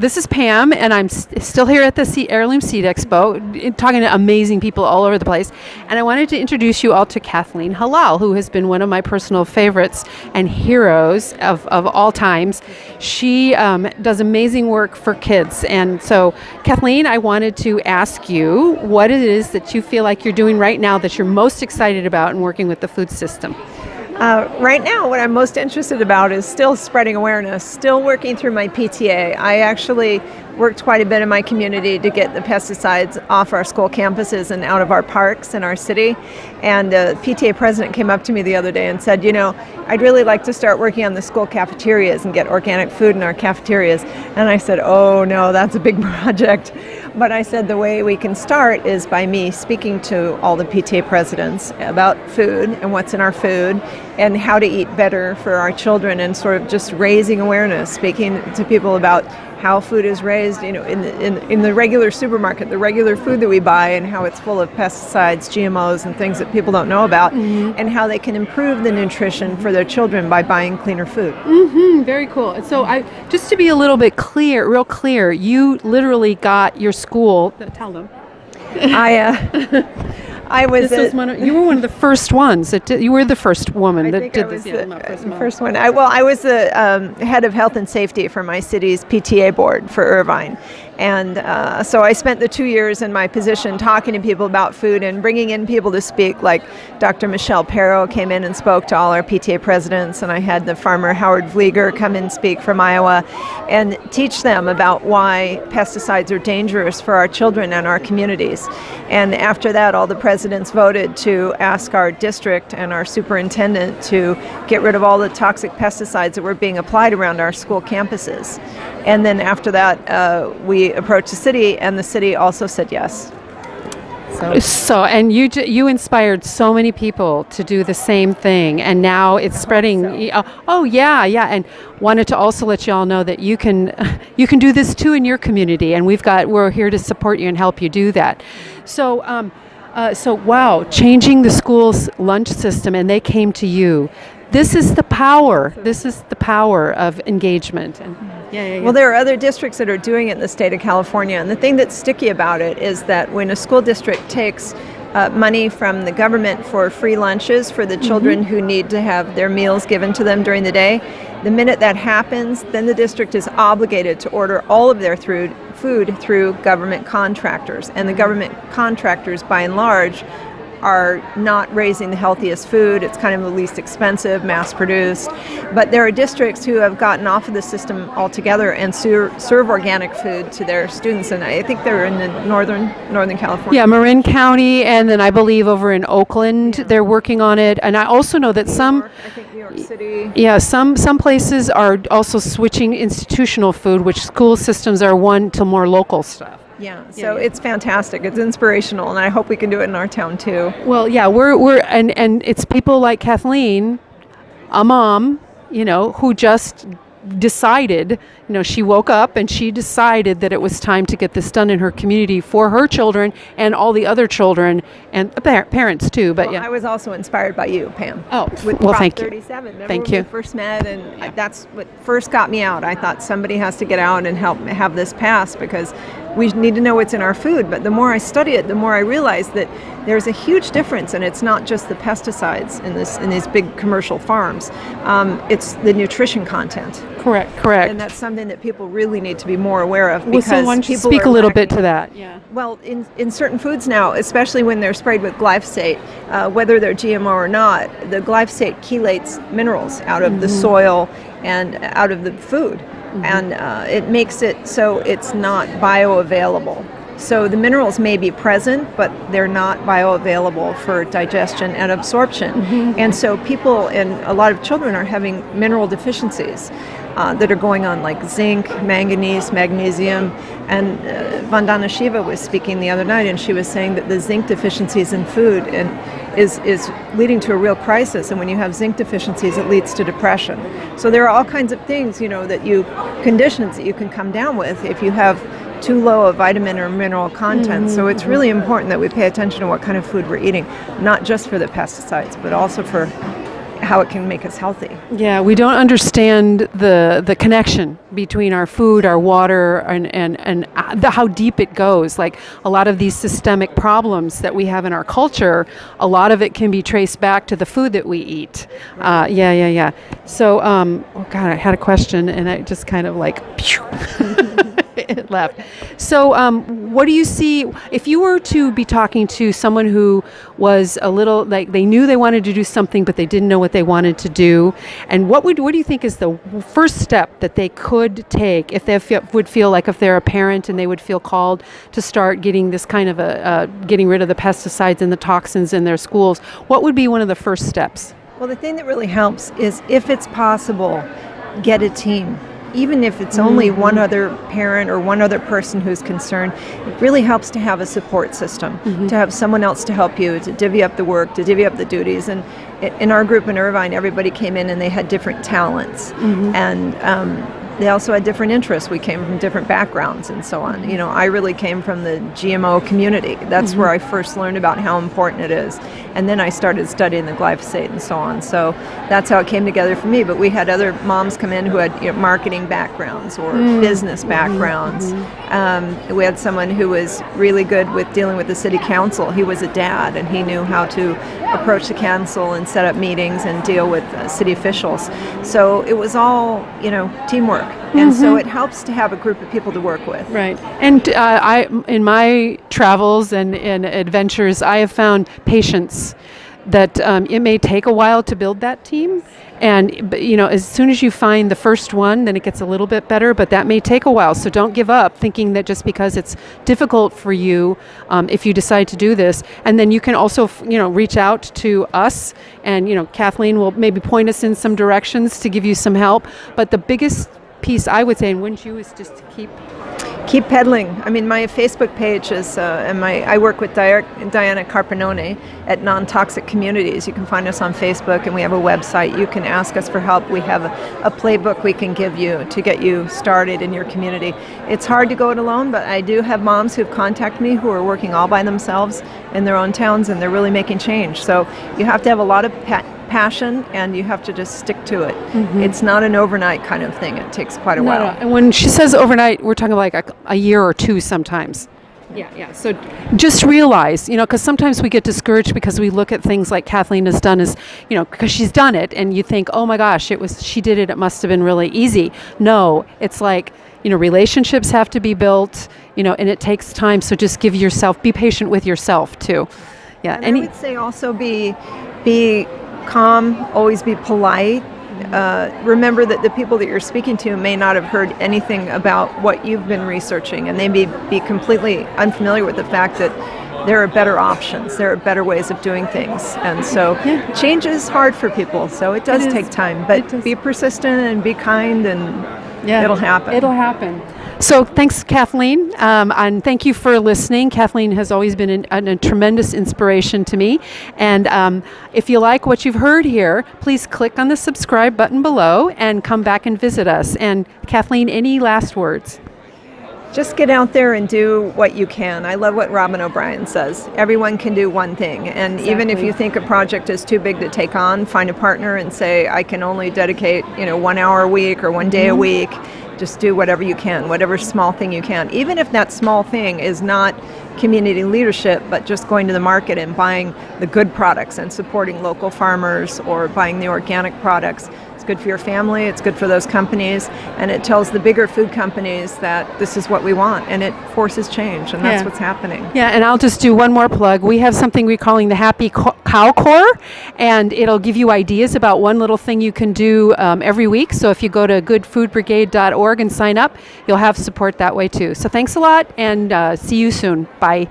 This is Pam, and I'm still here at the Heirloom Seed Expo, talking to amazing people all over the place. And I wanted to introduce you all to Kathleen Halal, who has been one of my personal favorites and heroes of all times. She does amazing work for kids. And so, Kathleen, I wanted to ask you what it is that you feel like you're doing right now that you're most excited about in working with the food system. Right now, what I'm most interested about is still spreading awareness, still working through my PTA. I actually worked quite a bit in my community to get the pesticides off our school campuses and out of our parks in our city. And the PTA president came up to me the other day and said, I'd really like to start working on the school cafeterias and get organic food in our cafeterias. And I said, oh no, that's a big project. But I said the way we can start is by me speaking to all the PTA presidents about food and what's in our food and how to eat better for our children, and sort of just raising awareness, speaking to people about how food is raised, in the regular supermarket, the regular food that we buy, and how it's full of pesticides, GMOs, and things that people don't know about, and how they can improve the nutrition for their children by buying cleaner food. Very cool. So just to be a little bit real clear, you literally got your school. Tell them. I was. You were one of the first ones you were the first woman that did this. The first one. I was the head of health and safety for my city's PTA board for Irvine. And so I spent the 2 years in my position talking to people about food and bringing in people to speak, like Dr. Michelle Perro came in and spoke to all our PTA presidents, and I had the farmer Howard Vlieger come in and speak from Iowa and teach them about why pesticides are dangerous for our children and our communities. And after that, all the presidents voted to ask our district and our superintendent to get rid of all the toxic pesticides that were being applied around our school campuses. And then after that, we approached the city, and the city also said yes. And you inspired so many people to do the same thing, and now it's spreading. And wanted to also let you all know that you can do this too in your community, and we're here to support you and help you do that. So wow, changing the school's lunch system, and they came to you. This is the power. This is the power of engagement. Well, there are other districts that are doing it in the state of California, and the thing that's sticky about it is that when a school district takes money from the government for free lunches for the children who need to have their meals given to them during the day, the minute that happens, then the district is obligated to order all of their food through government contractors. And the government contractors, by and large, are not raising the healthiest food. It's kind of the least expensive, mass-produced. But there are districts who have gotten off of the system altogether and serve organic food to their students. And I think they're in the Northern California. Yeah, Marin County, and then I believe over in Oakland, they're working on it. And I also know that I think New York City. Yeah, some places are also switching institutional food, which school systems are one to more local stuff. Yeah, so it's fantastic. It's inspirational, and I hope we can do it in our town too. Well, yeah, we're and it's people like Kathleen, a mom, who just decided, she woke up and she decided that it was time to get this done in her community for her children and all the other children and parents too. But I was also inspired by you, Pam. Oh, with well, Prop thank 37. you. Remember thank when you. We first met, and that's what first got me out. I thought somebody has to get out and help have this pass, because we need to know what's in our food. But the more I study it, the more I realize that there's a huge difference, and it's not just the pesticides in these big commercial farms. It's the nutrition content. Correct. And that's something that people really need to be more aware of, because people why don't you speak a little bit to that? Yeah. Well, in certain foods now, especially when they're sprayed with glyphosate, whether they're GMO or not, the glyphosate chelates minerals out of the soil and out of the food. And it makes it so it's not bioavailable. So the minerals may be present, but they're not bioavailable for digestion and absorption. And so people and a lot of children are having mineral deficiencies that are going on, like zinc, manganese, magnesium. And Vandana Shiva was speaking the other night, and she was saying that the zinc deficiencies in food is leading to a real crisis. And when you have zinc deficiencies, it leads to depression. So there are all kinds of things, conditions that you can come down with if you have too low a vitamin or mineral content. So it's really important that we pay attention to what kind of food we're eating, not just for the pesticides, but also for how it can make us healthy. Yeah, we don't understand the connection between our food, our water, and how deep it goes. Like a lot of these systemic problems that we have in our culture, a lot of it can be traced back to the food that we eat. Yeah. So, oh God, I had a question and I just kind of like, it left. So, what do you see if you were to be talking to someone who was a little like they knew they wanted to do something but they didn't know what they wanted to do, and what do you think is the first step that they could take if they would feel like if they're a parent and they would feel called to start getting this kind of getting rid of the pesticides and the toxins in their schools? What would be one of the first steps? Well, the thing that really helps is, if it's possible, get a team. Even if it's only one other parent or one other person who's concerned, it really helps to have a support system, to have someone else to help you, to divvy up the work, to divvy up the duties. And in our group in Irvine, everybody came in and they had different talents. And they also had different interests. We came from different backgrounds and so on. You know, I really came from the GMO community. That's where I first learned about how important it is. And then I started studying the glyphosate and so on. So that's how it came together for me. But we had other moms come in who had, you know, marketing backgrounds or business backgrounds. We had someone who was really good with dealing with the city council. He was a dad and he knew how to approach the council and set up meetings and deal with city officials. So it was all, you know, teamwork. And so it helps to have a group of people to work with. Right. And in my travels and adventures, I have found patience that it may take a while to build that team. And, you know, as soon as you find the first one, then it gets a little bit better, but that may take a while. So don't give up thinking that just because it's difficult for you, if you decide to do this. And then you can also, you know, reach out to us and, you know, Kathleen will maybe point us in some directions to give you some help. But the biggest piece I would say, and wouldn't you, is just to keep peddling. I mean, my Facebook page is, I work with Diana Carpinone at Non-Toxic Communities. You can find us on Facebook, and we have a website. You can ask us for help. We have a playbook we can give you to get you started in your community. It's hard to go it alone, but I do have moms who've contacted me who are working all by themselves in their own towns, and they're really making change. So you have to have a lot of passion, and you have to just stick to it. It's not an overnight kind of thing. It takes quite a while. No. And when she says overnight, we're talking like a year or two sometimes. Yeah. So just realize, you know, because sometimes we get discouraged because we look at things like Kathleen has done as, you know, because she's done it, and you think, oh my gosh, she did it. It must have been really easy. No, it's like, you know, relationships have to be built, you know, and it takes time. So just be patient with yourself too. Yeah. And I would say also be calm, always be polite. Remember that the people that you're speaking to may not have heard anything about what you've been researching, and they may be completely unfamiliar with the fact that there are better options, there are better ways of doing things. And so change is hard for people, so it does take time, but be persistent and be kind, and it'll happen. It'll happen. So thanks, Kathleen, and thank you for listening. Kathleen has always been a tremendous inspiration to me. And if you like what you've heard here, please click on the subscribe button below and come back and visit us. And Kathleen, any last words? Just get out there and do what you can. I love what Robin O'Brien says. Everyone can do one thing. And even if you think a project is too big to take on, find a partner and say, I can only dedicate, 1 hour a week or 1 day a week. Just do whatever you can, whatever small thing you can. Even if that small thing is not community leadership, but just going to the market and buying the good products and supporting local farmers or buying the organic products. It's good for your family, it's good for those companies, and it tells the bigger food companies that this is what we want, and it forces change, and that's what's happening. Yeah, and I'll just do one more plug. We have something we're calling the Happy Cow Core, and it'll give you ideas about one little thing you can do every week. So if you go to goodfoodbrigade.org and sign up, you'll have support that way too. So thanks a lot, and see you soon. Bye.